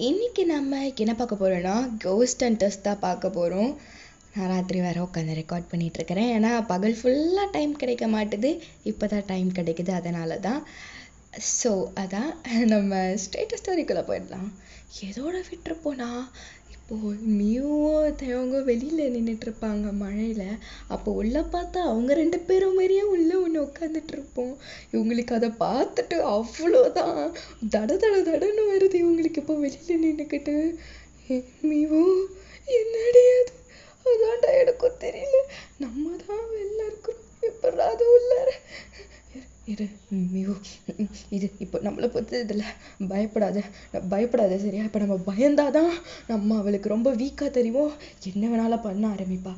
இன்னைக்கு நம்ம என்ன பார்க்க போறோம்னா கோஸ்ட் ஹண்டர்ஸ் தான் பார்க்க போறோம். நான் ராத்திரி வேற உட்காந்து ரெக்கார்ட் பண்ணிட்டு இருக்கிறேன். ஏன்னா பகல் ஃபுல்லாக டைம் கிடைக்க மாட்டுது, இப்போதான் டைம் கிடைக்குது, அதனால தான். ஸோ அதான் நம்ம ஸ்டேட்டஸ் ஸ்டோரிக்குள்ளே போயிடலாம். எதோட விட்டுருப்போனா, இப்போது மியூவும் தேவங்க வெளியில் நின்றுட்டுருப்பாங்க மழையில். அப்போ உள்ளே பார்த்தா அவங்க 2 பேரும் மாதிரியே உள்ளே ஒன்று உட்காந்துட்டு இருப்போம். இவங்களுக்கு அதை பார்த்துட்டு அவ்வளோதான் தட தட தடன்னு வருது இவங்களுக்கு. இப்போ வெளியில் நின்றுக்கிட்டு மியூ என்னடி அது, அதான்டா எனக்கும் தெரியல, நம்ம தான் வெளில இருக்கிறோம், எப்படா அது உள்ளார இரு மியூ, இது இப்போ நம்மளை பொறுத்து இதில் பயப்படாத சரியா? இப்போ நம்ம பயந்தாதான் நம்ம அவளுக்கு ரொம்ப வீக்காக தெரியும், என்ன வேணாலும் பண்ண ஆரம்பிப்பா.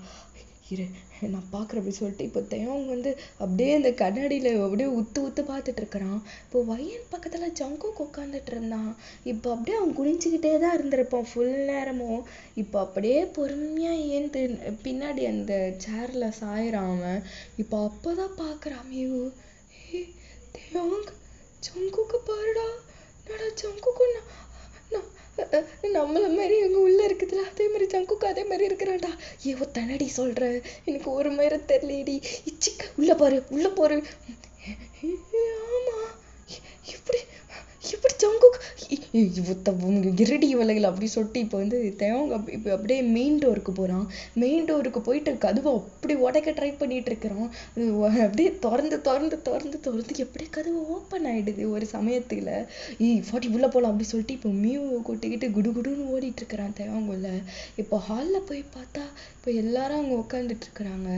இரு நான் பார்க்குறேன் அப்படி சொல்லிட்டு இப்போ தேவங்க அப்படியே இந்த கண்ணாடியில் அப்படியே உத்து பார்த்துட்டு இருக்கிறான். இப்போ வயன் பக்கத்தில் ஜங்குக் உட்காந்துட்டு இருந்தான். இப்போ அப்படியே அவன் குனிஞ்சிக்கிட்டே தான் இருந்திருப்பான் ஃபுல் நேரமும். இப்போ அப்படியே பொறுமையாக ஏந்து பின்னாடி அந்த சேரில் சாயிறான் அவன். இப்போ அப்போ தான் பார்க்குறான் மியூ, தேவங்க ஜங்குக்கு பாருடா, என்னடா ஜங்குக்கு நம்மள மாதிரி இவங்க உள்ள இருக்குதுல, அதே மாதிரி ஜங்குக்கு அதே மாதிரி இருக்கிறான்டா. ஏவோ தனடி சொல்ற, எனக்கு ஒரு மாதிரி தெரியலடி, இச்சிக்க உள்ள போரு. ஆமா இப்படி ஜங்குக் இருடி இவளைகள் அப்படி சொல்லிட்டு இப்போ தேவங்க இப்போ அப்படியே மெயின் டோருக்கு போகிறான். மெயின் டோருக்கு போயிட்டு கதவை அப்படி உடைக்க ட்ரை பண்ணிட்டு இருக்கிறான். அப்படியே திறந்து எப்படியே கதவை ஓப்பன் ஆயிடுது ஒரு சமயத்துல. ஃபாட்டி உள்ள போகலாம் அப்படி சொல்லிட்டு இப்போ மியூவை கூட்டிக்கிட்டு குடுன்னு ஓடிட்டு இருக்கிறான் தேவங்குள்ள. இப்போ ஹாலில் போய் பார்த்தா இப்போ எல்லாரும் அங்கே உட்காந்துட்டு இருக்கிறாங்க.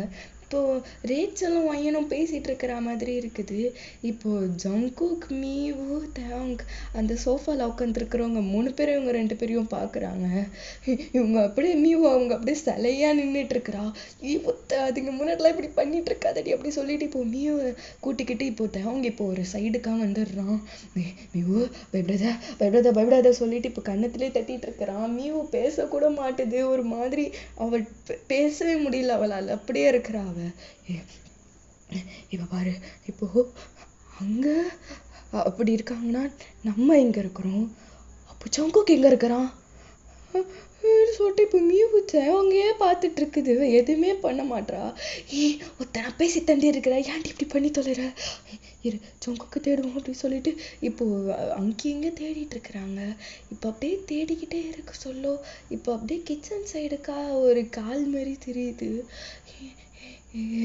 இப்போ ரேச்சலும் வயனும் பேசிட்டு இருக்கிற மாதிரி இருக்குது. இப்போ ஜங்குக் மியூ தேவங் அந்த சோஃபால உட்காந்துருக்கிறவங்க 3 பேரும் இவங்க 2 பேரையும் பார்க்குறாங்க. இவங்க அப்படியே மியூ அவங்க அப்படியே சிலையா நின்றுட்டு இருக்கிறா. அதுங்க முன்னாடிலாம் இப்படி பண்ணிட்டு இருக்காதடி அப்படி சொல்லிட்டு இப்போ மியூவை கூட்டிக்கிட்டு இப்போ தேவங்க இப்போ ஒரு சைடுக்காக வந்துடுறான். மியூ பயப்படாத சொல்லிட்டு இப்போ கன்னத்திலே தட்டிட்டு இருக்கிறான். மியூ பேசக்கூட மாட்டுது, ஒரு மாதிரி அவள் பேசவே முடியல அவளால், அப்படியே இருக்கிறா அவ. இப்ப பாரு, இப்போ அங்க அப்படி இருக்காங்கன்னா நம்ம எங்க இருக்கிறோம், அப்போ ஜங்குக் எங்க இருக்கிறான் சொல்லிட்டு இப்போ மியூச்ச அவங்கயே பார்த்துட்டு இருக்குது, எதுவுமே பண்ண மாட்றா. நான் பேசி தண்டி இருக்கிற, ஏன்டி இப்படி பண்ணி தொலைற, இரு ஜங்குக்கு தேடுவோம் அப்படின்னு சொல்லிட்டு இப்போ அங்கேயும் இங்கே தேடிட்டு இருக்கிறாங்க. இப்போ அப்படியே தேடிக்கிட்டே இருக்கு சொல்லோ. இப்போ அப்படியே கிச்சன் சைடுக்கா ஒரு கால் மாதிரி தெரியுது.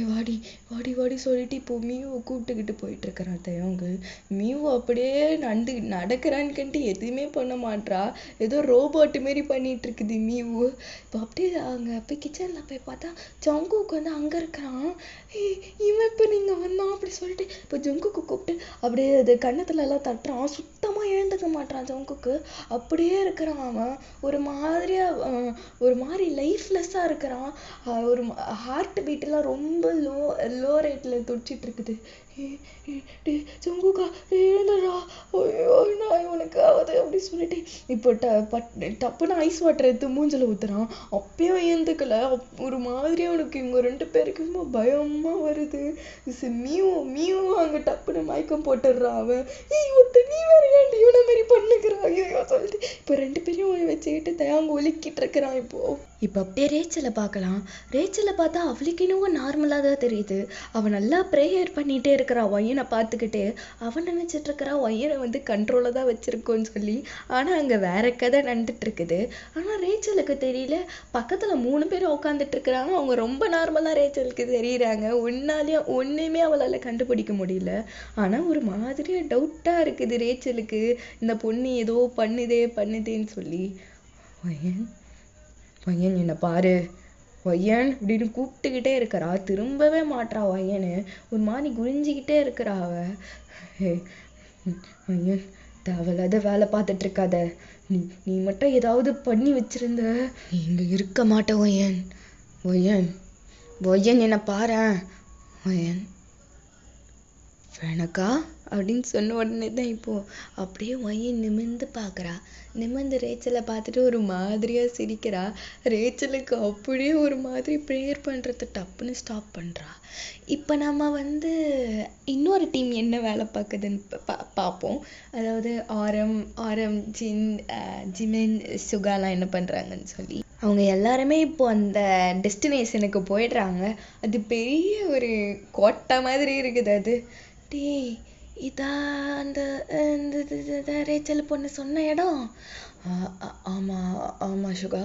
வாடி சொல்லிட்டு இப்போ மியூவை கூப்பிட்டுக்கிட்டு போயிட்டு இருக்கிறான் தேவங்க. மியூ அப்படியே நடக்கிறான்னு கண்டு எதுவுமே பண்ண மாட்றா, ஏதோ ரோபோட் மாரி பண்ணிட்டு இருக்குது மியூ. இப்போ அப்படியே அங்கே போய் கிச்சனில் போய் பார்த்தா ஜங்குக்கு அங்கே இருக்கிறான். இவன் இப்போ நீங்கள் வந்தான் அப்படி சொல்லிட்டு இப்போ ஜங்குக்கு கூப்பிட்டு அப்படியே அது கன்னத்துல எல்லாம் தட்டுறான். சுத்தமாக எழுந்துக்க மாட்டான் ஜங்குக்கு, அப்படியே இருக்கிறான் அவன். ஒரு மாதிரி லைஃப்லெஸ்ஸாக இருக்கிறான். ஒரு ஹார்ட் பீட்டெல்லாம் ரொம்ப லோ ரேட்ல துடிச்சிட்டு இருக்குது. ஜங்குக்கா எழுந்துடா, ஐயோ நான் இவனுக்கு ஆகுது அப்படி சொல்லிட்டு இப்போ டப்புன்னு ஐஸ் வாட்டர் எடுத்து மூஞ்சில ஊத்துறான். அப்பயும் ஏந்துக்கல, ஒரு மாதிரியா அவனுக்கு இவங்க 2 பேருக்குமே பயமா வருது. மியூ அங்க டப்புன்னு மயக்கம் போட்டுடுறான் அவன். நீ வேற ஏன்டி இவனை மாதிரி பண்ணுகிறான் ஐயோ சொல்லிட்டு இப்போ 2 பேரையும் வச்சுக்கிட்டு தயாங்க ஒலிக்கிட்டு இருக்கிறான். இப்போ அப்படியே ரேச்சலை பார்க்கலாம். ரேச்சலை பார்த்தா அவளுக்கு இன்னும் நார்மலாக தான் தெரியுது. அவன் நல்லா ப்ரேயர் பண்ணிகிட்டே இருக்கிறான் ஒய்யனை பார்த்துக்கிட்டே. அவன் நினச்சிட்டு இருக்கிறான் ஒய்யனை கண்ட்ரோலில் தான் வச்சுருக்கோன்னு சொல்லி. ஆனால் அங்கே வேற கதை நடந்துட்டு இருக்குது. ஆனால் ரேச்சலுக்கு தெரியல, பக்கத்தில் 3 பேர் உட்காந்துட்டு இருக்கிறாங்க, அவங்க ரொம்ப நார்மலாக ரேச்சலுக்கு தெரியுறாங்க. ஒன்றுமே அவளால் கண்டுபிடிக்க முடியல. ஆனால் ஒரு மாதிரியாக டவுட்டாக இருக்குது ரேச்சலுக்கு, இந்த பொண்ணு ஏதோ பண்ணுதேன்னு சொல்லி. ஒய்யன் என்னை பாரு ஒய்யன் அப்படின்னு கூப்பிட்டுக்கிட்டே இருக்கிறா, திரும்பவே மாட்றா ஒய்யனு. ஒரு மாதிரி குனிஞ்சிக்கிட்டே இருக்கிறா அவ. ஒய்யன் தேவையில்லாத வேலை பார்த்துட்டு இருக்காத, நீ மட்டும் ஏதாவது பண்ணி வச்சிருந்த நீ இங்க இருக்க மாட்ட ஒய்யன் என்னை பாரு ஒய்யன். வேணக்கா அப்படின்னு சொன்ன உடனே தான் இப்போ அப்படியே ஒய்யன் நிமிர்ந்து பார்க்கறா. நிமிர்ந்து ரேச்சலை பார்த்துட்டு ஒரு மாதிரியா சிரிக்கிறா. ரேச்சலுக்கு அப்படியே ஒரு மாதிரி ப்ரேயர் பண்றது டப்புன்னு ஸ்டாப் பண்றா. இப்போ நம்ம இன்னொரு டீம் என்ன வேலை பார்க்குதுன்னு பார்ப்போம். அதாவது ஆரம் ஆரம் ஜிமின் சுகாலாம் என்ன பண்றாங்கன்னு சொல்லி. அவங்க எல்லாருமே இப்போ அந்த டெஸ்டினேஷனுக்கு போயிடுறாங்க. அது பெரிய ஒரு கோட்டை மாதிரி இருக்குது. அது டேய் இதான் அந்த ரேச்சல் பொண்ணு சொன்ன இடம். ஆமா ஆமா சுகா,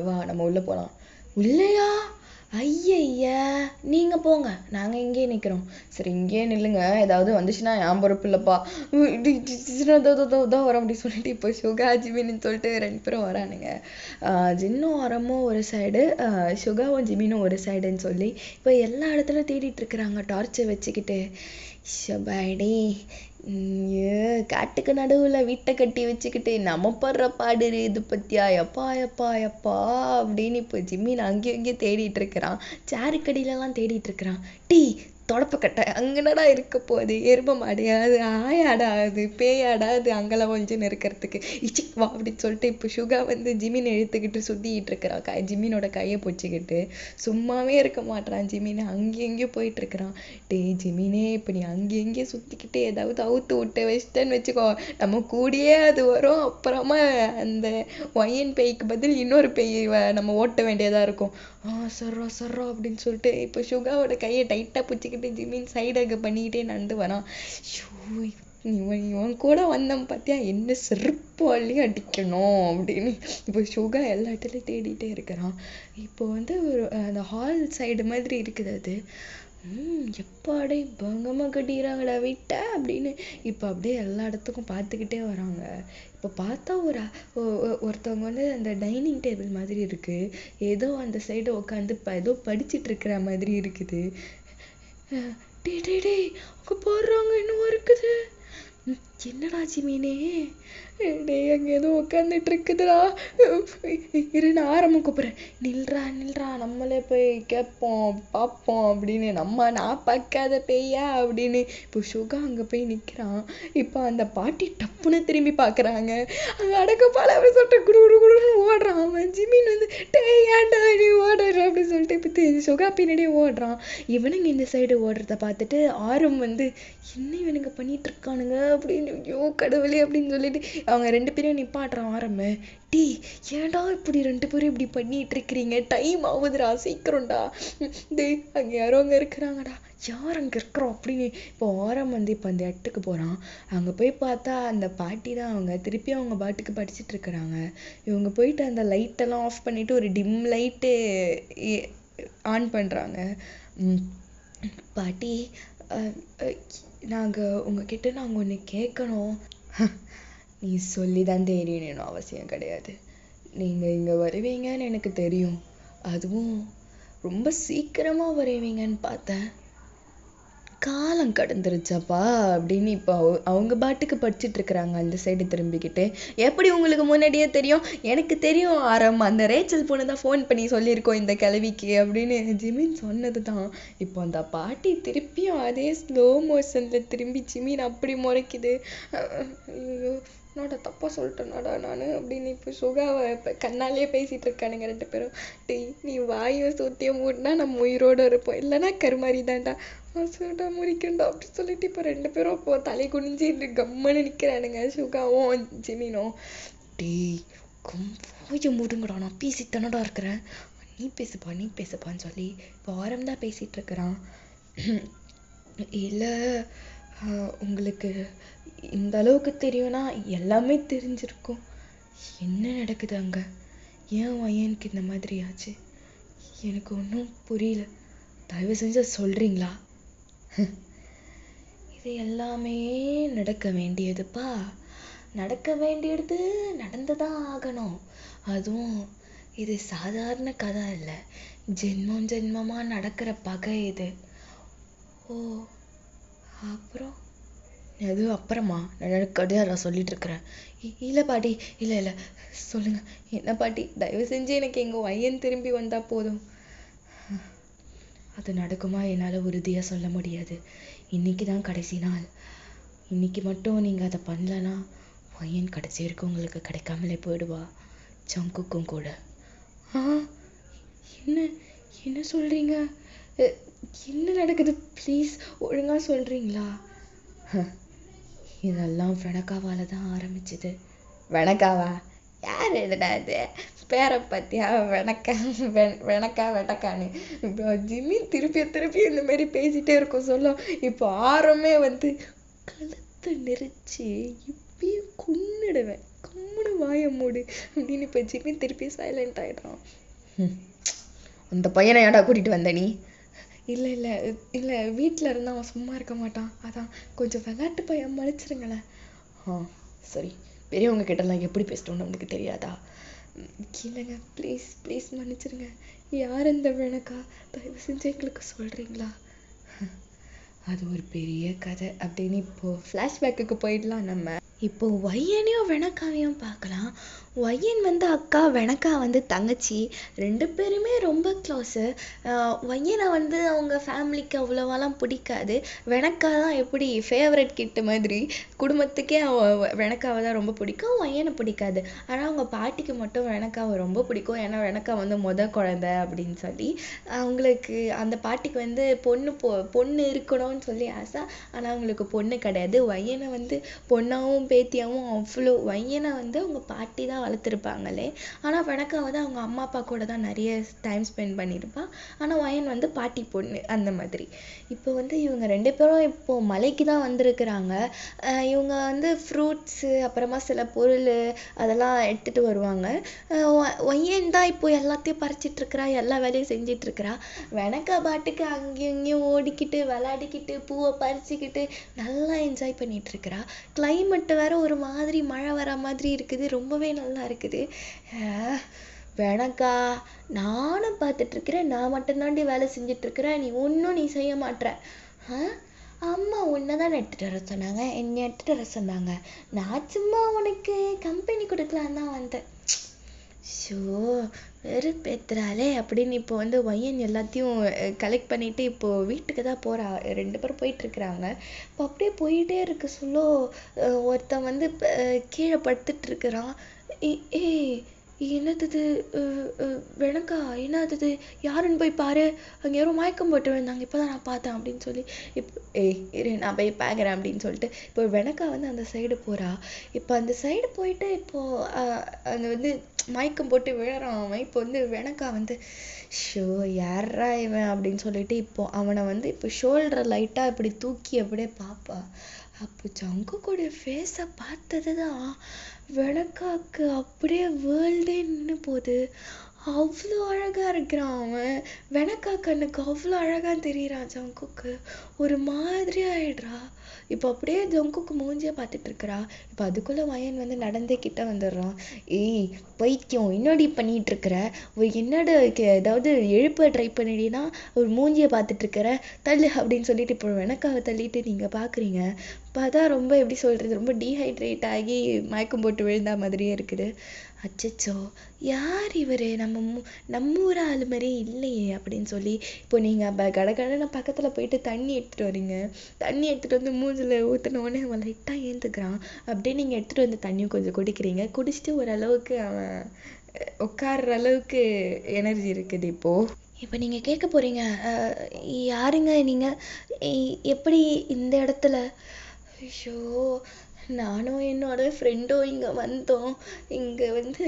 வா நம்ம உள்ள போலாம். உள்ளயா? ஐயய்யா, நீங்க போங்க, நாங்க இங்கேயே நிக்கிறோம். சரி இங்கேயே நில்லுங்க, ஏதாவது வந்துச்சுன்னா என் பொறுப்பு இல்லப்பா. தான் வரோம் அப்படி சொல்லிட்டு இப்போ சுகா ஜிமின்னு சொல்லிட்டு 2 பேரும் வரானுங்க. ஜின்னும் ஆரமும் ஒரு சைடு, சுகாவும் ஜிமினும் ஒரு சைடுன்னு சொல்லி இப்போ எல்லா இடத்துலயும் தேடிட்டு இருக்கிறாங்க டார்ச்சை வச்சுக்கிட்டு. ஷபாடி, காட்டுக்கு நடுவுல வீட்டை கட்டி வச்சுக்கிட்டு நம்ம படுற பாடு இது பத்தியா, எப்பா எப்பா எப்பா அப்படின்னு இப்போ ஜிம்மின் அங்கேயும் இங்கேயும் தேடிட்டு இருக்கிறான். சேருக்கடியிலலாம் தேடிட்டு இருக்கிறான். டீ தொடப்பக்கட்டை அங்கனடா இருக்க போகுது, எரும மாடையாது, ஆயாடாது, பேயாடாது அங்கெல்லாம் கொஞ்சம் இருக்கிறதுக்கு இச்சிக் வா அப்படின்னு சொல்லிட்டு இப்போ சுகா ஜிமின் இழுத்துக்கிட்டு சுத்திக்கிட்டு இருக்கிறான். ஜிமினோட கையை பிடிச்சிக்கிட்டு சும்மாவே இருக்க மாட்டான். ஜிமின் அங்கேயும் எங்கேயும் போயிட்டு இருக்கிறான். டேய் ஜிமினே, இப்போ நீ அங்கேயும் எங்கேயும் சுத்திக்கிட்டு ஏதாவது அவுத்து விட்டு வச்சிட்டேன்னு வச்சுக்கோ, நம்ம கூடியே அது வரும். அப்புறமா அந்த ஒயன் பேய்க்கு பதில் இன்னொரு பேய் நம்ம ஓட்ட வேண்டியதா இருக்கும். சர்றா சர்றா அப்படின்னு சொல்லிட்டு இப்போ சுகாவோட கையை டைட்டா பிடிச்சிக்கிட்டு ஜிமின் சைடாக பண்ணிக்கிட்டே நடந்து வரான். இவன் கூட வந்தவன் பார்த்தியா, என்ன செருப்பு அள்ளி அடிக்கணும் அப்படின்னு இப்போ சுகா எல்லா இடத்துலையும் தேடிட்டே இருக்கிறான். இப்போ ஒரு அந்த ஹால் சைடு மாதிரி இருக்குது. அது எப்பாடே பங்கமாக கட்டிக்கிறாங்கடா வீட்டை அப்படின்னு இப்போ அப்படியே எல்லா இடத்துக்கும் பார்த்துக்கிட்டே வராங்க. இப்போ பார்த்தா ஒருத்தவங்க அந்த டைனிங் டேபிள் மாதிரி இருக்கு, ஏதோ அந்த சைடு உட்காந்து ஏதோ படிச்சுட்டு இருக்கிற மாதிரி இருக்குது. டே டே டே அங்கே போடுறாங்க இன்னும் இருக்குது. என்னடா ஜிமீனே, டேய் அங்கே ஏதோ உட்காந்துட்டு இருக்குதுடா. இரு நான் ஆரம்பம் கூப்பிட்றேன். நில்றா நம்மளே போய் கேட்போம் பார்ப்போம் அப்படின்னு. நான் பார்க்காத பேயா அப்படின்னு இப்போ சுகா அங்கே போய் நிற்கிறான். இப்போ அந்த பாட்டி டப்புன்னு திரும்பி பார்க்குறாங்க. அங்கே அடக்கப்பால அப்படி சொல்லிட்டு குடு குடு குடுன்னு ஓடுறான். அவன் ஜிமின் டேய் ஏன்டா நீ ஓடுற அப்படின்னு சொல்லிட்டு இப்போ சுகா பின்னாடியே ஓடுறான். இவனுங்க இந்த சைடு ஓடுறத பார்த்துட்டு ஆரம் என்ன இவனுங்க பண்ணிட்டு இருக்கானுங்க அப்படின்னு, ஐயோ கடவுளே அப்படின்னு சொல்லிட்டு அவங்க 2 பேரும் நிப்பாட்டுறான் ஆரம்பு. டீ ஏன்டா இப்படி 2 பேரும் இப்படி பண்ணிட்டு இருக்கிறீங்க, டைம் ஆகுதுடா சீக்கிரம்டா. டேய் அங்கே யாரோ அங்கே இருக்கிறாங்கடா, யார் அங்கே இருக்கிறோம் அப்படின்னு இப்போ ஆரம் இப்போ அந்த இடத்துக்கு போகிறான். அங்கே போய் பார்த்தா அந்த பாட்டி தான். அவங்க திருப்பி அவங்க பாட்டுக்கு படிச்சுட்டு இருக்கிறாங்க. இவங்க போயிட்டு அந்த லைட்டெல்லாம் ஆஃப் பண்ணிட்டு ஒரு டிம் லைட்டு ஆன் பண்ணுறாங்க. பாட்டி, உங்ககிட்ட நாங்கள் ஒன்று கேட்கணும். நீ சொல்லிதான் தெரியணும் அவசியம் கிடையாது. நீங்கள் இங்கே வருவீங்கன்னு எனக்கு தெரியும், அதுவும் ரொம்ப சீக்கிரமா வருவீங்கன்னு பார்த்தேன். காலம் கடந்துருச்சாப்பா அப்படின்னு இப்போ அவங்க பாட்டுக்கு படிச்சுட்டு இருக்கிறாங்க அந்த சைடு திரும்பிக்கிட்டு. எப்படி உங்களுக்கு முன்னாடியே தெரியும்? எனக்கு தெரியும் ஆரம், அந்த ரேச்சல் பொண்ணு தான் ஃபோன் பண்ணி சொல்லியிருக்கோம் இந்த கிழவிக்கு அப்படின்னு ஜிமின் சொன்னது தான். இப்போ அந்த பாட்டி திருப்பியும் அதே ஸ்லோ மோஷனில் திரும்பி ஜிமின் அப்படி முறைக்குது. ஐயோ என்னோட தப்பா சொல்லிட்டேனாடா நான் அப்படின்னு இப்போ சுகாவை இப்போ கண்ணாலேயே பேசிட்டு இருக்கானுங்க 2 பேரும். டேய் நீ வாயும் சூத்தியம் மூடினா நம்ம உயிரோடு இருப்போம், இல்லைன்னா கருமாரி தான்டா, சொல்லிட்டா முறிக்கண்டா அப்படின்னு சொல்லிட்டு இப்போ 2 பேரும் இப்போ தலை குனிஞ்சு கம்முன்னு நிற்கிறானுங்க சுகாவும் ஜிமினும். டேய் வாயை மூடுங்கடா, நான் பேசித்தானடா இருக்கிறேன், நீ பேசுப்பான்னு சொல்லி இப்போ ஆரம் தான் பேசிட்டு இருக்கிறான். இல்லை உங்களுக்கு இந்த அளவுக்கு தெரியும்னா எல்லாமே தெரிஞ்சிருக்கும். என்ன நடக்குது அங்க, ஏன் எனக்கு இந்த மாதிரி ஆச்சு, எனக்கு ஒன்றும் புரியல, தயவு செஞ்சு சொல்றீங்களா? இது எல்லாமே நடக்க வேண்டியதுப்பா, நடக்க வேண்டியது நடந்துதான் ஆகணும். அதுவும் இது சாதாரண கதை இல்லை, ஜென்மம் ஜென்மமா நடக்கிற பகை இது. ஓ அப்புறம் எது அப்புறமா நான் சொல்லிட்டு இருக்கிறேன். இல்லை பாட்டி, இல்லை சொல்லுங்க. என்ன பாட்டி, தயவு செஞ்சு எனக்கு எங்கள் வையன் திரும்பி வந்தா போதும். அது நடக்குமா என்னால் உறுதியாக சொல்ல முடியாது. இன்னைக்கு தான் கடைசி நாள். இன்னைக்கு மட்டும் நீங்கள் அதை பண்ணலன்னா பையன் கடைசி வரைக்கும் உங்களுக்கு கிடைக்காமலே போயிடுவா, ஜங்குக்கும் கூட. ஆ, என்ன என்ன சொல்கிறீங்க? என்ன நடக்குது? ப்ளீஸ் ஒழுங்காக சொல்கிறீங்களா? இதெல்லாம் வெனக்காவால தான் ஆரம்பிச்சது. வெனக்காவா? யார் எழுதுனா அது? பேரை பார்த்தியா? வெனக்கா வெனக்கான்னு. இப்போ ஜிம்மி திருப்பி இந்த மாதிரி பேசிட்டே இருக்கும் சொல்லும். இப்போ ஆரமே வந்து கழுத்தை நெரிச்சு இப்பயும் கொன்னுடுவேன், கம்முனு வாய மூடு அப்படின்னு இப்போ ஜிம்மி திருப்பி சைலண்ட் ஆயிடுறான். அந்த பையனை ஏன்டா கூட்டிட்டு வந்த நீ? இல்லை வீட்டில் இருந்தால் அவன் சும்மா இருக்க மாட்டான், அதான் கொஞ்சம் விளையாட்டு பையன், மன்னிச்சிருங்களேன். சரி, பெரியவங்க கிட்டலாம் எப்படி பேசணும்னு உங்களுக்கு தெரியாதா? இல்லைங்க, ப்ளீஸ் மன்னிச்சிருங்க. யார் இந்த வெனக்கா? தயவு செஞ்சு எங்களுக்கு சொல்கிறீங்களா? அது ஒரு பெரிய கதை அப்படின்னு இப்போ ஃப்ளாஷ்பேக்குக்கு போயிடலாம். நம்ம இப்போ ஒய்யனையும் வெனக்காவையும் பார்க்கலாம். ஒய்யன் வந்து அக்கா, வெனக்கா வந்து தங்கச்சி, 2 பேருமே ரொம்ப க்ளோஸு. ஒய்யனை வந்து அவங்க ஃபேமிலிக்கு அவ்வளோவாலாம் பிடிக்காது. வெனக்கா தான் எப்படி ஃபேவரட் கிட்ட மாதிரி, குடும்பத்துக்கே வெனக்காவை தான் ரொம்ப பிடிக்கும், ஒய்யனை பிடிக்காது. ஆனால் அவங்க பாட்டிக்கு மட்டும் வெனக்காவை ரொம்ப பிடிக்கும். ஏன்னா வெனக்கா வந்து குழந்தை அப்படின்னு சொல்லி அவங்களுக்கு, அந்த பாட்டிக்கு வந்து பொண்ணு இருக்கணும்னு சொல்லி ஆசை. ஆனால் அவங்களுக்கு பொண்ணு கிடையாது. ஒய்யனை வந்து பொண்ணாவும் பேத்தியாவும் அவ்வளோ, ஒய்யனை வந்து அவங்க பாட்டி தான் வளர்த்துருப்பாங்களே. ஆனால் வெனக்காவை தான் அவங்க அம்மா அப்பா கூட தான் நிறைய டைம் ஸ்பெண்ட் பண்ணியிருப்பான். ஆனால் ஒய்யன் வந்து பாட்டி பொண்ணு அந்த மாதிரி. இப்போ வந்து இவங்க 2 பேரும் இப்போ மலைக்கு தான் வந்திருக்கிறாங்க. இவங்க வந்து ஃப்ரூட்ஸு அப்புறமா சில பொருள் அதெல்லாம் எடுத்துகிட்டு வருவாங்க. ஒய்யன் தான் இப்போ எல்லாத்தையும் பறிச்சிட்ருக்கிறா, எல்லா வேலையும் செஞ்சிட்ருக்கிறா. வெனக்கா பாட்டுக்கு அங்கேயும் இங்கேயும் ஓடிக்கிட்டு விளையாடிக்கிட்டு பூவை பறிச்சுக்கிட்டு நல்லா என்ஜாய் பண்ணிகிட்ருக்கிறா. கிளைமேட்டு வேற ஒரு மாதிரி மழை வர மாதிரி இருக்குது, ரொம்பவே நல்லா இருக்குது. வெனக்கா, நானும் பார்த்துட்ருக்கிறேன், நான் மட்டும்தாண்டி வேலை செஞ்சிட்ருக்கிறேன், நீ செய்ய மாட்ற. அம்மா உன்னை தான் எடுத்துகிட்டு வர சொன்னாங்க, என்னை எடுத்துகிட்டு வர சொன்னாங்க, நான் சும்மா உனக்கு கம்பெனி கொடுக்கலான்னு தான் வந்தேன். ஷோ, வெறுப்பேத்துறாளே அப்படின்னு இப்போ வந்து ஒய்யன் எல்லாத்தையும் கலெக்ட் பண்ணிட்டு இப்போ வீட்டுக்கு தான் போறா. 2 பேரும் போயிட்டு இருக்கிறாங்க. இப்போ அப்படியே போயிட்டே இருக்க சொல்ல ஒருத்தன் வந்து கீழே படுத்துட்டு இருக்கிறான். ஏய், என்னது வெனக்கா, என்னது, யாருன்னு போய் பாரு, அங்கே யாரும் மயக்கம் போட்டு விழுந்தாங்க, இப்போதான் நான் பார்த்தேன் அப்படின்னு சொல்லி, இப்போ இரு நான் போய் பார்க்குறேன் அப்படின்னு சொல்லிட்டு இப்போ வெனக்கா வந்து அந்த சைடு போறா. இப்போ அந்த சைடு போயிட்டு இப்போ அங்கே வந்து மயக்கம் போட்டு விழறான் அவன். இப்போ வந்து வெனக்கா வந்து ஷோ, யாரா இவன் அப்படின்னு சொல்லிட்டு இப்போ அவனை வந்து இப்போ ஷோல்டரை லைட்டாக இப்படி தூக்கி அப்படியே பார்ப்பா. அப்போ ஜங்குக்கோடைய ஃபேஸை பார்த்தது தான் வெனக்காக்கு அப்படியே வேர்ல்டே நின்று போகுது. அவ்வளோ அழகா இருக்கிறான் அவன். வெனக்கா கண்ணுக்கு அவ்வளோ அழகா தெரியறான் ஜங்குக்கு. ஒரு மாதிரி ஆயிடுறா. இப்போ அப்படியே ஜங்குக்கு மூஞ்சியா பார்த்துட்டு இருக்கிறா. இப்போ அதுக்குள்ள வயன் வந்து நடந்தே கிட்ட வந்துடுறான். ஏய் பைத்தியம், என்னடி பண்ணிட்டு இருக்கிற? என்னோட ஏதாவது எழுப்ப ட்ரை பண்ணிடினா ஒரு மூஞ்சியை பார்த்துட்டு இருக்கிற, தள்ளு அப்படின்னு சொல்லிட்டு இப்போ வெனக்காவை தள்ளிட்டு நீங்க பாக்குறீங்க. பார்த்தா ரொம்ப எப்படி சொல்றது, ரொம்ப டீஹைட்ரேட் ஆகி மயக்கம் போட்டு விழுந்தா மாதிரியே இருக்குது. அச்சச்சோ, யார் இவரு, நம்ம ஊர் ஆளு மாதிரியே இல்லையே அப்படின்னு சொல்லி இப்போ நீங்க கடகடன்னு பக்கத்துல போயிட்டு தண்ணி எடுத்துட்டு வரீங்க. தண்ணி எடுத்துட்டு வந்து மூஞ்சில ஊத்தின உடனே அவன் லைட்டா ஏந்துக்கிறான். அப்படியே நீங்க எடுத்துட்டு வந்து தண்ணியும் கொஞ்சம் குடிக்கிறீங்க. குடிச்சிட்டு ஓரளவுக்கு அவன் உட்கார்ற அளவுக்கு எனர்ஜி இருக்குது. இப்போ நீங்க கேட்க போறீங்க, யாருங்க நீங்க, எப்படி இந்த இடத்துல? ஐயோ, நானும் என்னோட ஃப்ரெண்டும் இங்கே வந்தோம். இங்கே வந்து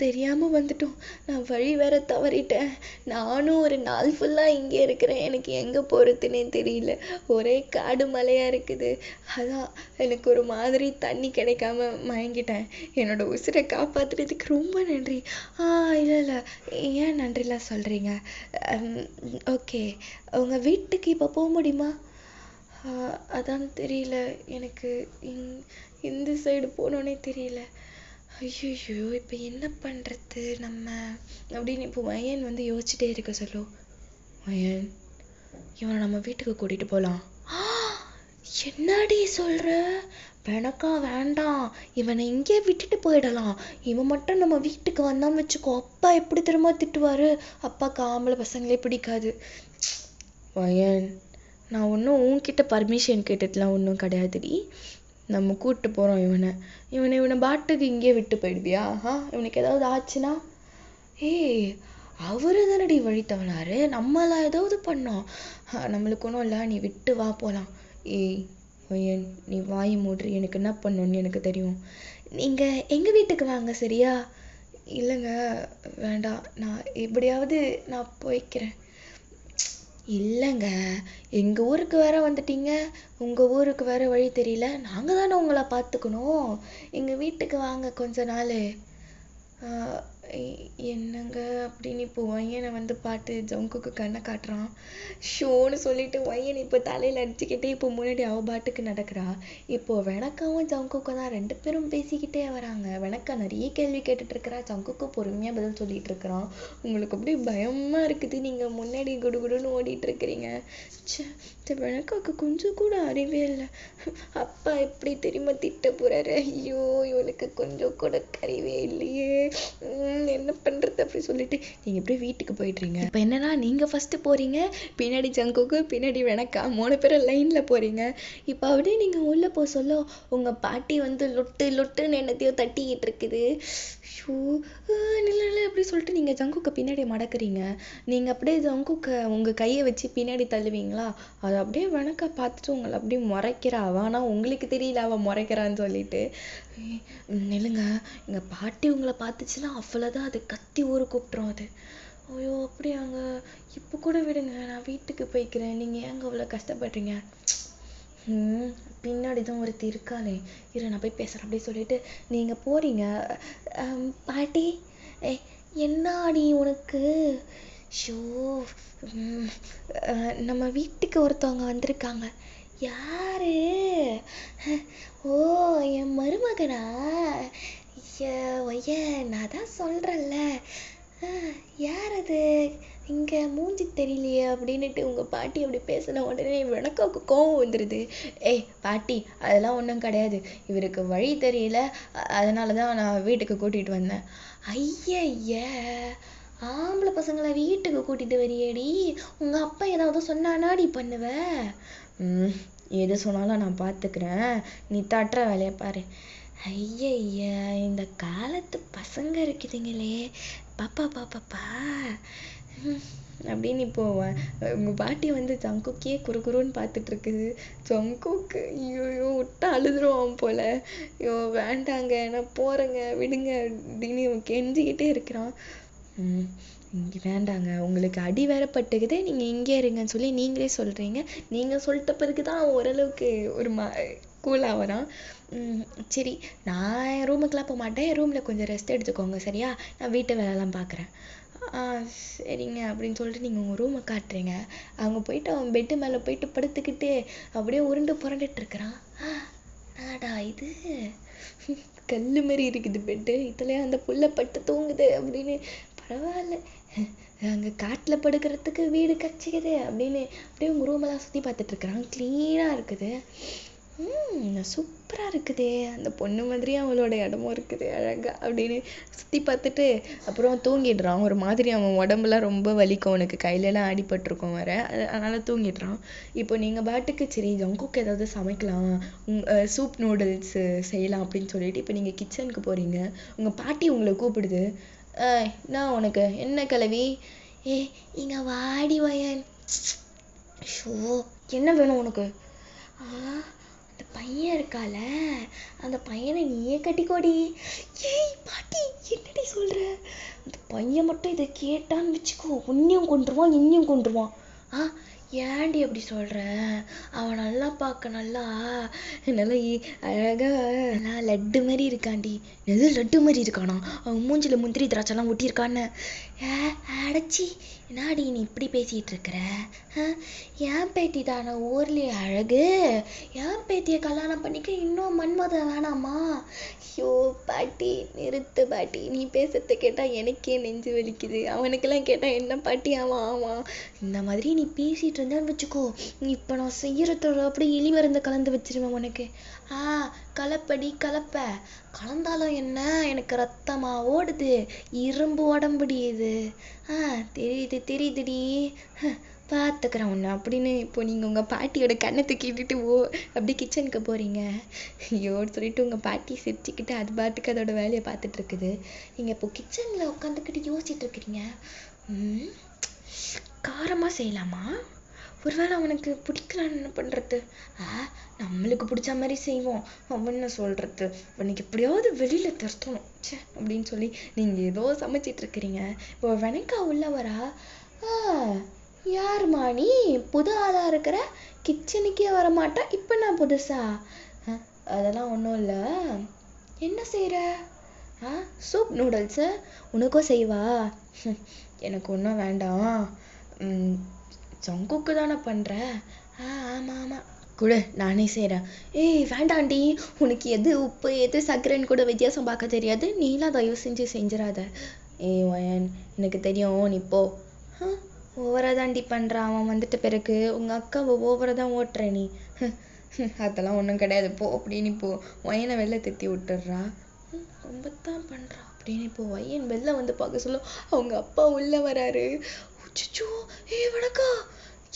தெரியாமல் வந்துட்டோம். நான் வழி வேற தவறிட்டேன். நானும் ஒரு நாள் ஃபுல்லாக இங்கே இருக்கிறேன். எனக்கு எங்கே போகிறதுனே தெரியல. ஒரே காடு மலையாக இருக்குது. அதான் எனக்கு ஒரு மாதிரி தண்ணி கிடைக்காம மயங்கிட்டேன். என்னோட உசிரை காப்பாற்றுறதுக்கு ரொம்ப நன்றி. இல்லை, ஏன் நன்றிலாம் சொல்கிறீங்க? ஓகே, உங்கள் வீட்டுக்கு இப்போ போக முடியுமா? அதான் தெரியல, எனக்கு இந்த சைடு போனோன்னே தெரியல. ஐயோ, இப்போ என்ன பண்ணுறது நம்ம அப்படின்னு இப்போ வயன் வந்து யோசிச்சுட்டே இருக்க சொல்லும். வயன், இவனை நம்ம வீட்டுக்கு கூட்டிகிட்டு போகலாம். என்னடி சொல்கிற? வெனக்கா வேண்டாம், இவனை இங்கே விட்டுட்டு போயிடலாம். இவன் மட்டும் நம்ம வீட்டுக்கு வந்தான்னு வச்சுக்கோ, அப்பா எப்படி திரும்ப திட்டுவாரு. அப்பாவுக்கு ஆம்பளை பசங்களே பிடிக்காது. வயன், நான் ஒன்றும் உன்கிட்ட பர்மிஷன் கேட்டுட்டுலாம் ஒன்றும் கிடையாதுடி. நம்ம கூப்பிட்டு போகிறோம் இவனை பாட்டுக்கு இங்கேயே விட்டு போயிடுவியா? இவனுக்கு ஏதாவது ஆச்சுன்னா? ஏய், அவரு தானடி வழி தவறாரு, நம்மளாம் ஏதாவது பண்ணோம். நம்மளுக்கு ஒன்றும் இல்லை, நீ விட்டு வா போகலாம். ஏய் ஒய்யன், நீ வாய் மூடுறி, எனக்கு என்ன பண்ணணும்னு எனக்கு தெரியும். நீங்கள் எங்கள் வீட்டுக்கு வாங்க சரியா? இல்லைங்க வேண்டாம், நான் எப்படியாவது நான் போய்க்கிறேன். இல்லைங்க, எங்கள் ஊருக்கு வேற வந்துட்டீங்க, உங்கள் ஊருக்கு வேற வழி தெரியல, நாங்கள் தானே உங்களை பார்த்துக்கணும். எங்கள் வீட்டுக்கு வாங்க கொஞ்ச நாள். என்னங்க அப்படின்னு இப்போ ஒய்யனை வந்து பாட்டு ஜங்குக்கு கண்ணை காட்டுறான். ஷோன்னு சொல்லிட்டு ஒய்யன் இப்போ தலையில் அடிச்சுக்கிட்டே இப்போ முன்னாடி அவ பாட்டுக்கு நடக்கிறா. இப்போ வெனக்காவும் ஜங்குக்கும் தான் 2 பேரும் பேசிக்கிட்டே வராங்க. வெனக்கா நிறைய கேள்வி கேட்டுட்டு இருக்கிறா, ஜங்குக்கு பொறுமையாக பதில் சொல்லிட்டு இருக்கிறான். உங்களுக்கு அப்படியே பயமா இருக்குது, நீங்கள் முன்னாடி குடுகுடுன்னு ஓடிட்டு இருக்கிறீங்க. வெனக்காவுக்கு கொஞ்சம் கூட அறிவே இல்லை. அப்பா எப்படி தெரியுமா திட்ட போறாரு. ஐயோ, இவளுக்கு கொஞ்சம் கூட அறிவே இல்லையே, என்ன பண்றது அப்படி சொல்லிட்டு நீங்க எப்படியே வீட்டுக்கு போயிடுறீங்க. இப்ப என்னன்னா, நீங்க ஃபர்ஸ்ட் போறீங்க, பின்னாடி ஜங்குக்கு, பின்னாடி வெனக்கா, 3 பேரும் லைன்ல போறீங்க. இப்ப அப்படியே நீங்க உள்ள போக சொல்ல உங்க பாட்டி வந்து லொட்டு லொட்டுன்னு என்னத்தையோ தட்டிக்கிட்டு இருக்குது. நில்ல அப்படி சொல்லிட்டு நீங்க ஜங்குக்கு பின்னாடி மடக்குறீங்க. நீங்க அப்படியே ஜங்குக்கு உங்க கையை வச்சு பின்னாடி தள்ளுவீங்களா? அதை அப்படியே வெனக்கா பார்த்துட்டு உங்களை அப்படியே முறைக்கிறா. ஆனா உங்களுக்கு தெரியல அவ முறைக்கிறான்னு சொல்லிட்டு. நில்லுங்க, எங்க பாட்டி உங்களை பார்த்துச்சுன்னா அவ்வளவுதான், அது கத்தி ஊரு கூப்பிட்டுரும் அது. ஐயோ அப்படியாங்க, இப்போ கூட விடுங்க, நான் வீட்டுக்கு போய்க்கிறேன், நீங்க ஏங்க அவ்வளவு கஷ்டப்படுறீங்க? பின்னாடிதான் ஒருத்தி இருக்காளே, இரு நான் போய் பேசுறேன் அப்படி சொல்லிட்டு நீங்க போறீங்க. பாட்டி, என்னாடி உனக்கு? ஷோ, நம்ம வீட்டுக்கு ஒருத்தவங்க வந்திருக்காங்க. யாரு? ஓ, என் மருமகனா? ஒய்ய, நான் தான் சொல்றேன்ல. யார் அது? இங்க மூஞ்சி தெரியலையே அப்படின்னுட்டு உங்க பாட்டி அப்படி பேசின உடனே வெனக்காவுக்கு கோவம் வந்துடுது. ஏய் பாட்டி, அதெல்லாம் ஒன்றும் கிடையாது, இவருக்கு வழி தெரியல, அதனாலதான் நான் வீட்டுக்கு கூட்டிட்டு வந்தேன். ஐய, ஆம்பளை பசங்களை வீட்டுக்கு கூட்டிட்டு வரியேடி, உங்க அப்பா ஏதாவது சொன்னானாடி பண்ணுவ? எது சொன்னாலும் நான் பார்த்துக்கிறேன், நீ தட்டுற வேலையை பாரு. ஐய, இந்த காலத்து பசங்க இருக்குதுங்களே, பாப்பா பாப்பாப்பா அப்படின்னு இப்போ உங்க பாட்டி வந்து ஜங்குக்கே குறுகுறுன்னு பார்த்துட்டு இருக்குது. ஜங்குக்கு ஐயோ விட்டா அழுதுருவான் போல. ஐயோ வேண்டாங்க, நான் போறேங்க, விடுங்க அப்படின்னு கெஞ்சிக்கிட்டே இருக்கிறான். இங்க வேண்டாங்க, உங்களுக்கு அடி வேற பட்டுக்குது, நீங்க இங்கே இருங்கன்னு சொல்லி நீங்களே சொல்றீங்க. நீங்க சொல்லிட்ட பிறகுதான் ஓரளவுக்கு ஒரு கூலா வரான். சரி, நான் என் ரூமுக்கெல்லாம் போக மாட்டேன், என் ரூம்ல கொஞ்சம் ரெஸ்ட் எடுத்துக்கோங்க சரியா, நான் வீட்டு வேலைலாம் பார்க்குறேன். சரிங்க அப்படின்னு சொல்லிட்டு நீங்கள் உங்கள் ரூமை காட்டுறீங்க. அவங்க போயிட்டு அவன் பெட்டு மேலே போயிட்டு படுத்துக்கிட்டு அப்படியே உருண்டு புரண்டுட்டு இருக்கிறான். ஆடா இது கல்லு மாதிரி இருக்குது பெட்டு, இதுலயே அந்த புல்ல பட்டு தூங்குது அப்படின்னு. பரவாயில்ல, அங்கே காட்டில் படுக்கிறதுக்கு வீடு கச்சிக்குது அப்படின்னு அப்படியே உங்கள் ரூமெல்லாம் சுற்றி பார்த்துட்டு இருக்கிறான். க்ளீனாக இருக்குது, சூப்பரா இருக்குதே, அந்த பொண்ணு மாதிரி அவளோட இடமும் இருக்குது அழகா அப்படின்னு சுத்தி பார்த்துட்டு அப்புறம் தூங்கிடுறான். ஒரு மாதிரி அவன் உடம்புலாம் ரொம்ப வலிக்கும், அவனுக்கு கையிலலாம் அடிபட்டிருக்கும் வேற, அதனால தூங்கிடுறான். இப்போ நீங்க பாட்டுக்கு சரி ஜங்குக்கு ஏதாவது சமைக்கலாம், சூப் நூடுல்ஸ் செய்யலாம் அப்படின்னு சொல்லிட்டு இப்போ நீங்க கிச்சனுக்கு போறீங்க. உங்க பாட்டி உங்களை கூப்பிடுது. நான் உனக்கு என்ன கிளவி? இங்க வாடி வயன். ஷோ, என்ன வேணும் உனக்கு? அந்த பையன் இருக்கால, அந்த பையனை நீயே கட்டிக்கோடி. ஏய் பாட்டி, என்னடி சொல்ற? அந்த பையன் மட்டும் இதை கேட்டான்னு வச்சுக்கோ, உன்னையும் கொண்டுருவான் என்னையும் கொண்டுருவான். ஏன்டி அப்படி சொல்ற? அவன் நல்லா பார்க்க நல்லா அழகா நல்லா லட்டு மாதிரி இருக்காண்டி. எது லட்டு மாதிரி இருக்கானா? அவன் மூஞ்சில முந்திரி திராட்சைலாம் ஒட்டியிருக்கான்னு. அடைச்சி, என்னாடி நீ இப்படி பேசிட்டு இருக்கிற? ஏன் பேத்தி தானே ஊர்லயே அழகு, ஏன் பேத்திய கல்யாணம் பண்ணிக்க இன்னும் மன்மதன் வேணாமா? ஐயோ பாட்டி நிறுத்து பாட்டி, நீ பேசுறத கேட்டா எனக்கே நெஞ்சு வலிக்குது. அவனுக்கெல்லாம் கேட்டா என்ன பாட்டி ஆமா இந்த மாதிரி நீ பேசிட்டு இருந்தான்னு வச்சுக்கோ, இப்ப நான் செய்யறதோட அப்படியே இழி மருந்து கலந்து வச்சிருவேன் உனக்கு. கலப்படி கலப்ப கலந்தாலும் என்ன, எனக்கு ரத்தமா ஓடுது, இரும்பு உடம்புடி இது. தெரியுதுடி, பார்த்துக்கிறேன் ஒன்று அப்படின்னு இப்போ நீங்கள் உங்கள் பாட்டியோட கண்ணத்தை கேட்டுட்டு அப்படியே கிச்சனுக்கு போகிறீங்க. ஐயோன்னு சொல்லிட்டு உங்கள் பாட்டி சிரிச்சுக்கிட்டு அது பாட்டுக்கு அதோட வேலையை பார்த்துட்டு இருக்குது. நீங்கள் இப்போ கிச்சனில் உட்காந்துக்கிட்டு யோசிச்சுட்டு இருக்கிறீங்க, காரமாக செய்யலாமா, ஒருவேளை அவனுக்கு பிடிக்கலான்னு என்ன பண்ணுறது, நம்மளுக்கு பிடிச்ச மாதிரி செய்வோம், அவன் என்ன சொல்கிறது, அவனுக்கு எப்படியாவது வெளியில் தரத்தணும் சே அப்படின்னு சொல்லி நீங்கள் ஏதோ சமைச்சிட்டு இருக்கிறீங்க. இப்போ வெனக்கா உள்ள வரா, யாருமா நீ புது ஆளாக இருக்கிற, கிச்சனுக்கே வரமாட்டா, இப்போ நான் புதுசா, அதெல்லாம் ஒன்றும் இல்லை, என்ன செய்கிற, சூப் நூடுல்ஸு உனக்கும் செய்வா, எனக்கு ஒன்றும் வேண்டாம், ஜங்குக்கு தானே பண்ணுறேன், ஆமாம் ஆமாம் கூட நானே செய்கிறேன். ஏய் வேண்டாண்டி, உனக்கு எது உப்பு எது சர்க்கரைன்னு கூட வித்தியாசம் பார்க்க தெரியாது, நீலாம் தயவு செஞ்சு செஞ்சிடாத. ஏய் வயன், எனக்கு தெரியும், நீ போ. ஓவராக தாண்டி பண்ணுறான் அவன் வந்துட்ட பிறகு, உங்கள் அக்காவை ஓவராக தான் ஓட்டுற நீ, அதெல்லாம் ஒன்றும் கிடையாது போ அப்படின்னு இப்போ வயனை வெளில திட்டி விட்டுடுறா. ரொம்ப தான் பண்ணுறான் அப்படின்னு இப்போ வயன் வெளில வந்து பார்க்க சொல்ல அவங்க அப்பா உள்ளே வராரு. அச்சோ வணக்கா,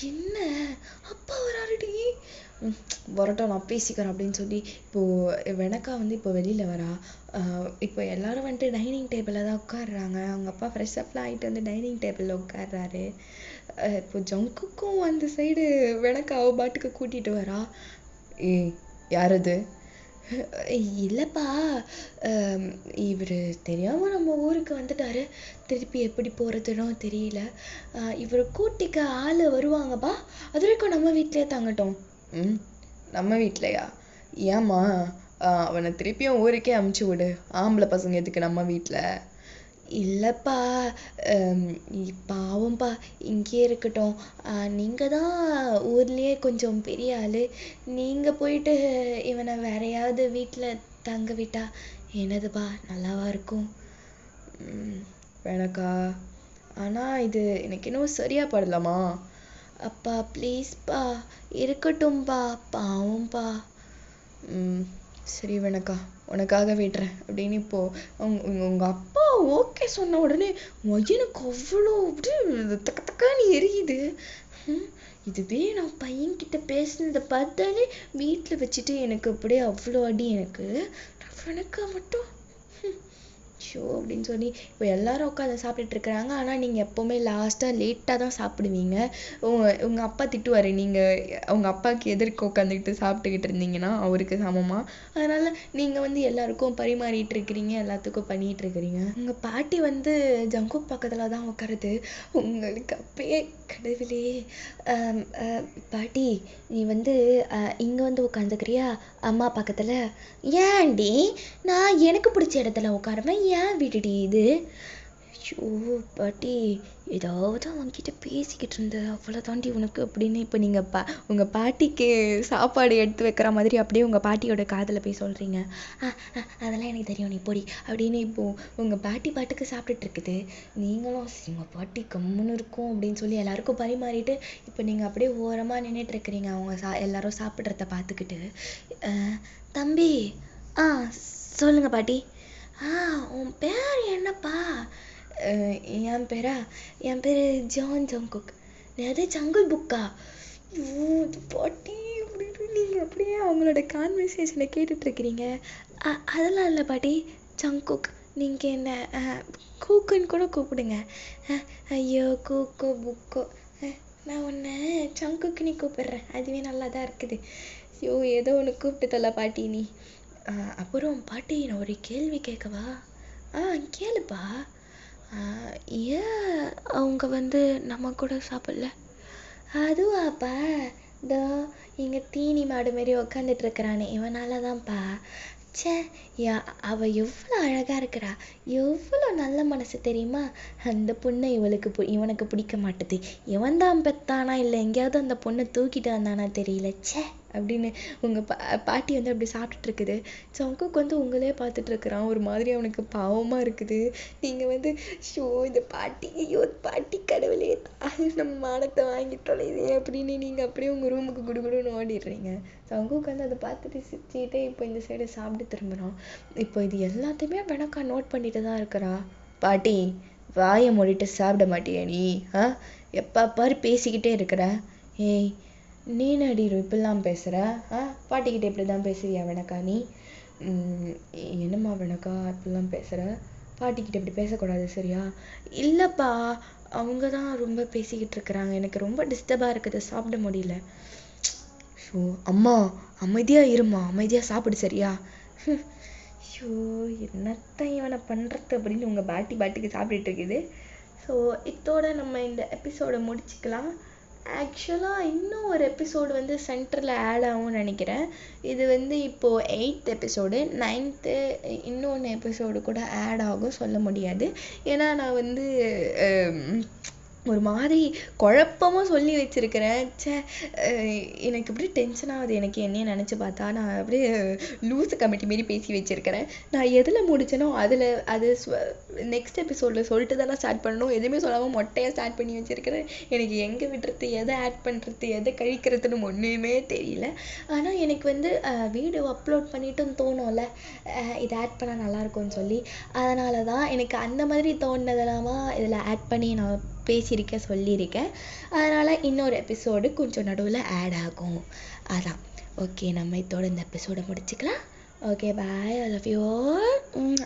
என்ன அப்பா வராருடி, வரட்டும் நான் பேசிக்கிறேன் அப்படின்னு சொல்லி இப்போ வெனக்கா வந்து இப்போ வெளியில வரா. இப்போ எல்லாரும் வந்துட்டு டைனிங் டேபிளில் தான் உட்காடுறாங்க. அவங்க அப்பா ஃப்ரெஷ் அப்லாம் ஆகிட்டு வந்து டைனிங் டேபிளில் உட்காடுறாரு. இப்போ ஜங்குக்கும் அந்த சைடு வெனக்காவை பாட்டுக்கு கூட்டிட்டு வரா. யார் அது, இல்லைப்பா இவர் தெரியாமல் நம்ம ஊருக்கு வந்துட்டாரு, திருப்பி எப்படி போகிறதுனோ தெரியல, இவர் கூட்டிக்க ஆள் வருவாங்கப்பா, அது வரைக்கும் நம்ம வீட்டிலே தங்கட்டும். நம்ம வீட்லையா, ஏம்மா அவனை திருப்பியும் ஊருக்கே அமுச்சு விடு, ஆம்பளை பசங்க எதுக்கு நம்ம வீட்டில். இல்லைப்பா பாவம்ப்பா இங்கே இருக்கட்டும், நீங்கள் தான் ஊர்லேயே கொஞ்சம் பெரிய ஆள், நீங்கள் போயிட்டு இவனை வேறையாவது வீட்டில் தங்க விட்டா என்னதுப்பா நல்லாவா இருக்கும். வேணக்கா, ஆனால் இது எனக்கு இன்னும் சரியாக படலாமா. அப்பா ப்ளீஸ்ப்பா இருக்கட்டும்பா, பாவம்ப்பா. சரி வேணக்கா, உனக்காக விடுறேன் அப்படின்னு இப்போ உங்க அப்பா ஓகே சொன்ன உடனே எனக்கு அவ்வளோ அப்படியே தக்க தக்கான்னு எரியுது. இதுவே நான் பையன்கிட்ட பேசுனதை பார்த்தாலே வீட்டில் வச்சுட்டு எனக்கு அப்படியே அவ்வளோ அடி, எனக்கு மட்டும் ஷோ அப்படின்னு சொல்லி இப்போ எல்லாரும் உட்காந்து சாப்பிட்டுட்டு இருக்கிறாங்க. ஆனால் நீங்கள் எப்போவுமே லாஸ்ட்டாக லேட்டாக தான் சாப்பிடுவீங்க. உங்கள் அப்பா திட்டுவார், நீங்கள் உங்கள் அப்பாவுக்கு எதிர்க்க உட்காந்துக்கிட்டு சாப்பிட்டுக்கிட்டு இருந்தீங்கன்னா அவருக்கு சமமாக. அதனால் நீங்கள் வந்து எல்லாருக்கும் பரிமாறிட்டு இருக்கிறீங்க, எல்லாத்துக்கும் பண்ணிகிட்டு இருக்கிறீங்க. உங்கள் பாட்டி வந்து ஜங்குக் பக்கத்தில் தான் உட்காருது. உங்களுக்கு அப்பயே கடவுளே, பாட்டி நீ வந்து இங்கே வந்து உட்காந்துக்கிறியா அம்மா பக்கத்தில், ஏன்டி நான் எனக்கு பிடிச்ச இடத்துல உட்காருவேன், ஏன் விடுடி இது. ஐயோ பாட்டி ஏதாவது அவன்கிட்ட பேசிக்கிட்டு இருந்த அவ்வளோதாண்டி உனக்கு அப்படின்னு இப்போ நீங்கள் உங்கள் பாட்டிக்கு சாப்பாடு எடுத்து வைக்கிற மாதிரி அப்படியே உங்கள் பாட்டியோட காதில் போய் சொல்கிறீங்க. அதெல்லாம் எனக்கு தெரியும் நீ பொடி அப்படின்னு இப்போது உங்கள் பாட்டி பாட்டுக்கு சாப்பிட்டுட்டு இருக்குது. நீங்களும் உங்கள் பாட்டி கம்முன்னு இருக்கும் அப்படின்னு சொல்லி எல்லாருக்கும் பரிமாறிட்டு இப்போ நீங்கள் அப்படியே ஓரமாக நின்றுட்டு இருக்கிறீங்க அவங்க எல்லாரும் சாப்பிட்றத பார்த்துக்கிட்டு. தம்பி சொல்லுங்க பாட்டி. உன் பேர் என்னப்பா. என் பேரா, என் பேர் ஜான் ஜங்குக். அது ஜங்குல் புக்கா. பாட்டி அப்படின்னு நீங்கள் அப்படியே அவங்களோட கான்வர்சேஷனை கேட்டுட்ருக்கிறீங்க. அதெல்லாம் இல்லை பாட்டி, ஜங்குக். நீங்கள் என்ன கூக்குன்னு கூட கூப்பிடுங்க. ஐயோ கூக்கோ புக்கோ, நான் உன்னை ஜங்குக்குன்னு கூப்பிடுறேன், அதுவே நல்லா தான் இருக்குது. ஐயோ ஏதோ ஒன்று கூப்பிட்டுதல்ல பாட்டி நீ. அப்புறம் பாட்டி நான் ஒரு கேள்வி கேட்கவா. கேளுப்பா. ஏன் அவங்க வந்து நம்ம கூட சாப்பிடல. அதுவாப்பா, இதோ இங்கே தீனி மாடு மாரி உக்காந்துட்டு இருக்கிறானே இவனால தான்ப்பா. ச்சே, அவள் எவ்வளோ அழகாக இருக்கிறா, எவ்வளோ நல்ல மனசு தெரியுமா. அந்த பொண்ணை இவனுக்கு பிடிக்க மாட்டுது. இவன் தான் பெத்தானா இல்லை எங்கேயாவது அந்த பொண்ணை தூக்கிட்டு வந்தானா தெரியல. ச்சே அப்படின்னு உங்கள் பாட்டி வந்து அப்படி சாப்பிட்டுட்டு இருக்குது. ஜங்குக் வந்து உங்களே பார்த்துட்டு இருக்கிறான். ஒரு மாதிரி அவனுக்கு பாவமாக இருக்குது. நீங்கள் வந்து ஷோ இந்த பாட்டி, ஐயோ பாட்டி கடவுளே நம்ம மானத்தை வாங்கிட்டோம் இது அப்படின்னு நீங்கள் அப்படியே உங்கள் ரூமுக்கு குடுகுடுன்னு ஓடிடுறீங்க. ஜங்குக் வந்து அதை பார்த்துட்டு சிரிச்சுக்கிட்டே இப்போ இந்த சைடு சாப்பிட்டு திரும்புகிறான். இப்போ இது எல்லாத்தையுமே வெனக்கா நோட் பண்ணிட்டு தான் இருக்கிறா. பாட்டி வாயை மூடிட்டு சாப்பிட மாட்டியா நீ. எப்போ பாரு பேசிக்கிட்டே இருக்கிற. ஏய், நீ நடி இப்படிலாம் பேசுகிற? பாட்டிக்கிட்ட இப்படி தான் பேசுவியா வேணக்கா நீ? என்னம்மா வேணக்கா இப்படிலாம் பேசுகிற? பாட்டிக்கிட்ட இப்படி பேசக்கூடாது சரியா? இல்லைப்பா, அவங்க தான் ரொம்ப பேசிக்கிட்டு இருக்கிறாங்க, எனக்கு ரொம்ப டிஸ்டர்பாக இருக்குது, சாப்பிட முடியல. ஷோ அம்மா, அமைதியாக இருமா, அமைதியாக சாப்பிடு சரியா? ஷோ என்னத்தான் இவனை பண்ணுறது அப்படின்னு உங்கள் பாட்டுக்கு சாப்பிட்டுட்டு இருக்குது. ஸோ இதோட நம்ம இந்த எபிசோடை முடிச்சுக்கலாம். ஆக்சுவலாக இன்னும் ஒரு எபிசோடு வந்து சென்டரில் ஆட் ஆகும்னு நினைக்கிறேன். இது வந்து இப்போது 8th எபிசோடு, 9th இன்னொன்று எபிசோடு கூட ஆட் ஆகும், சொல்ல முடியாது. ஏன்னா நான் வந்து ஒரு மாதிரி குழப்பமாக சொல்லி வச்சுருக்கிறேன். எனக்கு அப்படியே டென்ஷன் ஆகுது. எனக்கு என்னையே நினச்சி பார்த்தா நான் அப்படியே லூஸு கமிட்டி மாரி பேசி வச்சுருக்கிறேன். நான் எதில் முடிச்சேனோ அது நெக்ஸ்ட் எபிசோடில் சொல்லிட்டு தானே ஸ்டார்ட் பண்ணணும். எதுவுமே சொல்லாமல் மொட்டையாக ஸ்டார்ட் பண்ணி வச்சுருக்கிறேன். எனக்கு எங்கே விடுறது, எதை ஆட் பண்ணுறது, எதை கழிக்கிறதுன்னு ஒன்றுமே தெரியல. ஆனால் எனக்கு வந்து வீடியோ அப்லோட் பண்ணிட்டும் தோணும்ல, இதை ஆட் பண்ணால் நல்லாயிருக்கும்னு சொல்லி. அதனால தான் எனக்கு அந்த மாதிரி தோணுனதெல்லாமா இதில் ஆட் பண்ணி நான் பேசியிருக்கேன், சொல்லியிருக்கேன். அதனால் இன்னொரு எபிசோடு கொஞ்சம் நடுவில் ஆட் ஆகும். அதான். ஓகே, நம்ம இதோட இந்த எபிசோடை முடிச்சுக்கலாம். Okay, bye, I love you all.